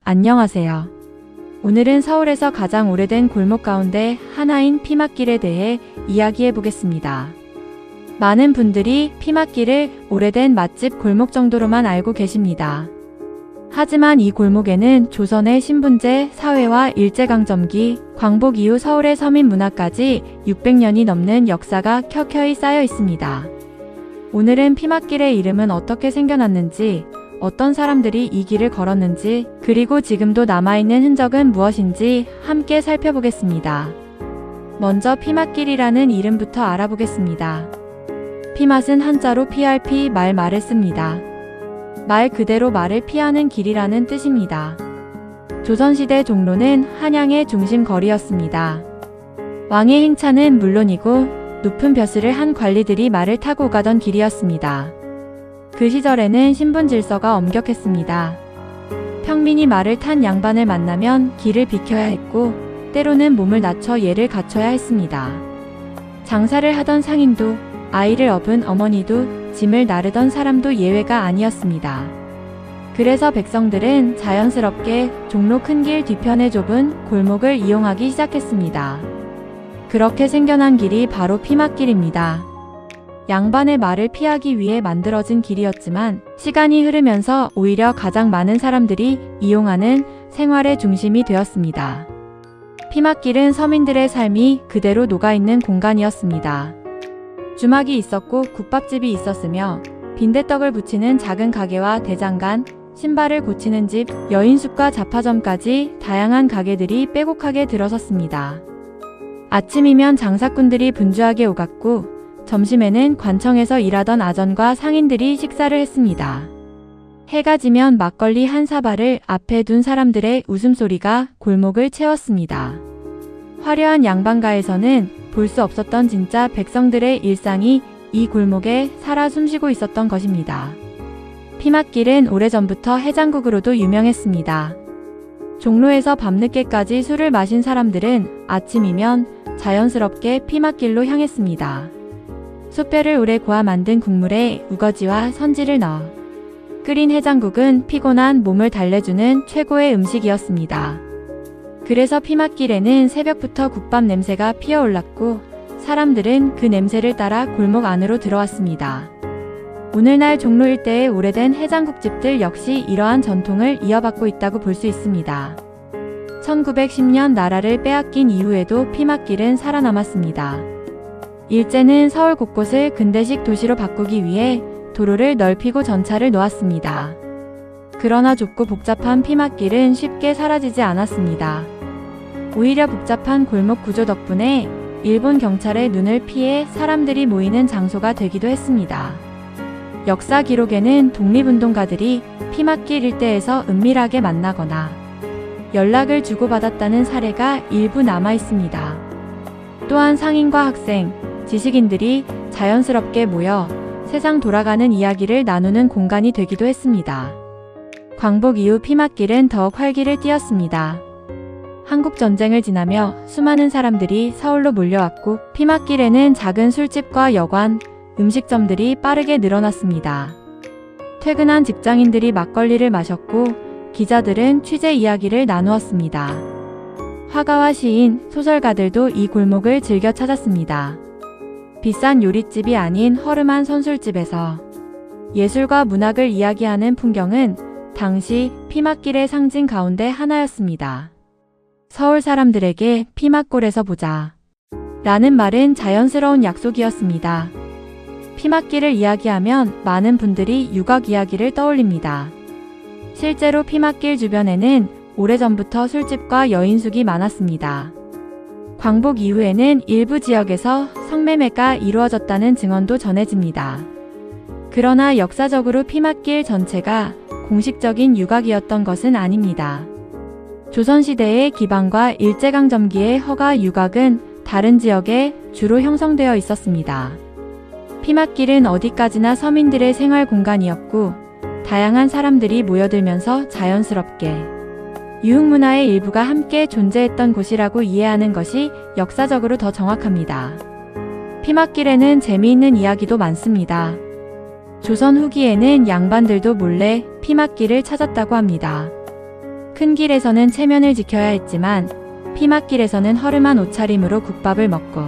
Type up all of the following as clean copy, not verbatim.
안녕하세요. 오늘은 서울에서 가장 오래된 골목 가운데 하나인 피맛길에 대해 이야기해 보겠습니다. 많은 분들이 피맛길을 오래된 맛집 골목 정도로만 알고 계십니다. 하지만 이 골목에는 조선의 신분제 사회와 일제강점기, 광복 이후 서울의 서민 문화까지 600년이 넘는 역사가 켜켜이 쌓여 있습니다. 오늘은 피맛길의 이름은 어떻게 생겨났는지, 어떤 사람들이 이 길을 걸었는지, 그리고 지금도 남아있는 흔적은 무엇인지 함께 살펴보겠습니다. 먼저 피맛길이라는 이름부터 알아보겠습니다. 피맛은 한자로 PRP 말을 씁니다. 말 그대로 말을 피하는 길이라는 뜻입니다. 조선시대 종로는 한양의 중심 거리였습니다. 왕의 행차는 물론이고 높은 벼슬을 한 관리들이 말을 타고 가던 길이었습니다. 그 시절에는 신분 질서가 엄격했습니다. 평민이 말을 탄 양반을 만나면 길을 비켜야 했고 때로는 몸을 낮춰 예를 갖춰야 했습니다. 장사를 하던 상인도, 아이를 업은 어머니도, 짐을 나르던 사람도 예외가 아니었습니다. 그래서 백성들은 자연스럽게 종로 큰 길 뒤편의 좁은 골목을 이용하기 시작했습니다. 그렇게 생겨난 길이 바로 피맛길입니다. 양반의 말을 피하기 위해 만들어진 길이었지만 시간이 흐르면서 오히려 가장 많은 사람들이 이용하는 생활의 중심이 되었습니다. 피맛길은 서민들의 삶이 그대로 녹아있는 공간이었습니다. 주막이 있었고 국밥집이 있었으며 빈대떡을 부치는 작은 가게와 대장간, 신발을 고치는 집, 여인숙과 잡화점까지 다양한 가게들이 빼곡하게 들어섰습니다. 아침이면 장사꾼들이 분주하게 오갔고 점심에는 관청에서 일하던 아전과 상인들이 식사를 했습니다. 해가 지면 막걸리 한 사발을 앞에 둔 사람들의 웃음소리가 골목을 채웠습니다. 화려한 양반가에서는 볼 수 없었던 진짜 백성들의 일상이 이 골목에 살아 숨쉬고 있었던 것입니다. 피맛길은 오래전부터 해장국으로도 유명했습니다. 종로에서 밤늦게까지 술을 마신 사람들은 아침이면 자연스럽게 피맛길로 향했습니다. 숯뼈를 오래 고아 만든 국물에 우거지와 선지를 넣어 끓인 해장국은 피곤한 몸을 달래주는 최고의 음식이었습니다. 그래서 피맛길에는 새벽부터 국밥 냄새가 피어올랐고 사람들은 그 냄새를 따라 골목 안으로 들어왔습니다. 오늘날 종로 일대의 오래된 해장국집들 역시 이러한 전통을 이어받고 있다고 볼 수 있습니다. 1910년 나라를 빼앗긴 이후에도 피맛길은 살아남았습니다. 일제는 서울 곳곳을 근대식 도시로 바꾸기 위해 도로를 넓히고 전차를 놓았습니다. 그러나 좁고 복잡한 피맛길은 쉽게 사라지지 않았습니다. 오히려 복잡한 골목 구조 덕분에 일본 경찰의 눈을 피해 사람들이 모이는 장소가 되기도 했습니다. 역사 기록에는 독립운동가들이 피맛길 일대에서 은밀하게 만나거나 연락을 주고받았다는 사례가 일부 남아 있습니다. 또한 상인과 학생, 지식인들이 자연스럽게 모여 세상 돌아가는 이야기를 나누는 공간이 되기도 했습니다. 광복 이후 피맛길은 더욱 활기를 띠었습니다. 한국전쟁을 지나며 수많은 사람들이 서울로 몰려왔고 피맛길에는 작은 술집과 여관, 음식점들이 빠르게 늘어났습니다. 퇴근한 직장인들이 막걸리를 마셨고 기자들은 취재 이야기를 나누었습니다. 화가와 시인, 소설가들도 이 골목을 즐겨 찾았습니다. 비싼 요릿집이 아닌 허름한 선술집에서 예술과 문학을 이야기하는 풍경은 당시 피맛길의 상징 가운데 하나였습니다. 서울 사람들에게 피맛골에서 보자 라는 말은 자연스러운 약속이었습니다. 피맛길을 이야기하면 많은 분들이 유곽 이야기를 떠올립니다. 실제로 피맛길 주변에는 오래전부터 술집과 여인숙이 많았습니다. 광복 이후에는 일부 지역에서 성매매가 이루어졌다는 증언도 전해집니다. 그러나 역사적으로 피맛길 전체가 공식적인 유곽이었던 것은 아닙니다. 조선시대의 기반과 일제강점기의 허가 유곽은 다른 지역에 주로 형성되어 있었습니다. 피맛길은 어디까지나 서민들의 생활 공간이었고 다양한 사람들이 모여들면서 자연스럽게 유흥문화의 일부가 함께 존재했던 곳이라고 이해하는 것이 역사적으로 더 정확합니다. 피맛길에는 재미있는 이야기도 많습니다. 조선 후기에는 양반들도 몰래 피맛길을 찾았다고 합니다. 큰 길에서는 체면을 지켜야 했지만 피막길에서는 허름한 옷차림으로 국밥을 먹고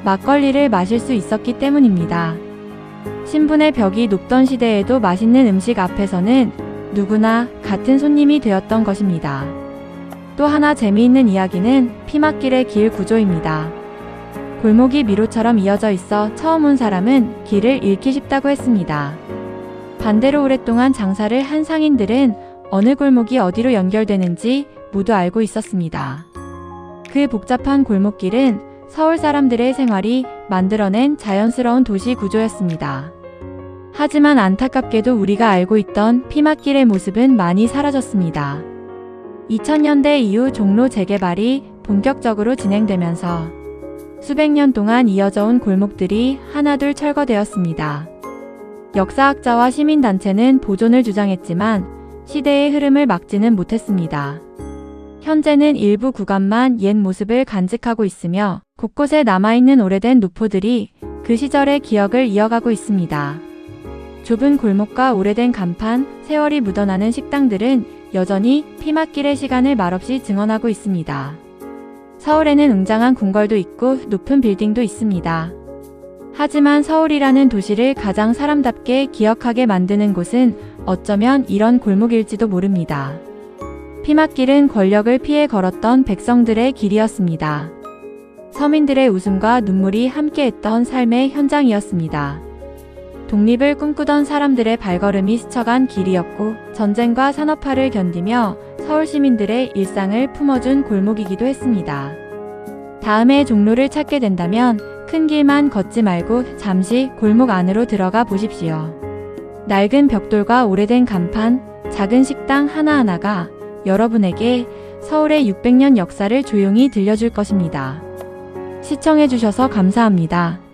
막걸리를 마실 수 있었기 때문입니다. 신분의 벽이 높던 시대에도 맛있는 음식 앞에서는 누구나 같은 손님이 되었던 것입니다. 또 하나 재미있는 이야기는 피막길의 길 구조입니다. 골목이 미로처럼 이어져 있어 처음 온 사람은 길을 잃기 쉽다고 했습니다. 반대로 오랫동안 장사를 한 상인들은 어느 골목이 어디로 연결되는지 모두 알고 있었습니다. 그 복잡한 골목길은 서울 사람들의 생활이 만들어낸 자연스러운 도시 구조였습니다. 하지만 안타깝게도 우리가 알고 있던 피막길의 모습은 많이 사라졌습니다. 2000년대 이후 종로 재개발이 본격적으로 진행되면서 수백 년 동안 이어져 온 골목들이 하나둘 철거되었습니다. 역사학자와 시민단체는 보존을 주장했지만 시대의 흐름을 막지는 못했습니다. 현재는 일부 구간만 옛 모습을 간직하고 있으며 곳곳에 남아있는 오래된 노포들이 그 시절의 기억을 이어가고 있습니다. 좁은 골목과 오래된 간판, 세월이 묻어나는 식당들은 여전히 피막길의 시간을 말없이 증언하고 있습니다. 서울에는 웅장한 궁궐도 있고 높은 빌딩도 있습니다. 하지만 서울이라는 도시를 가장 사람답게 기억하게 만드는 곳은 어쩌면 이런 골목일지도 모릅니다. 피막길은 권력을 피해 걸었던 백성들의 길이었습니다. 서민들의 웃음과 눈물이 함께했던 삶의 현장이었습니다. 독립을 꿈꾸던 사람들의 발걸음이 스쳐간 길이었고 전쟁과 산업화를 견디며 서울 시민들의 일상을 품어준 골목이기도 했습니다. 다음에 종로를 찾게 된다면 큰 길만 걷지 말고 잠시 골목 안으로 들어가 보십시오. 낡은 벽돌과 오래된 간판, 작은 식당 하나하나가 여러분에게 서울의 600년 역사를 조용히 들려줄 것입니다. 시청해주셔서 감사합니다.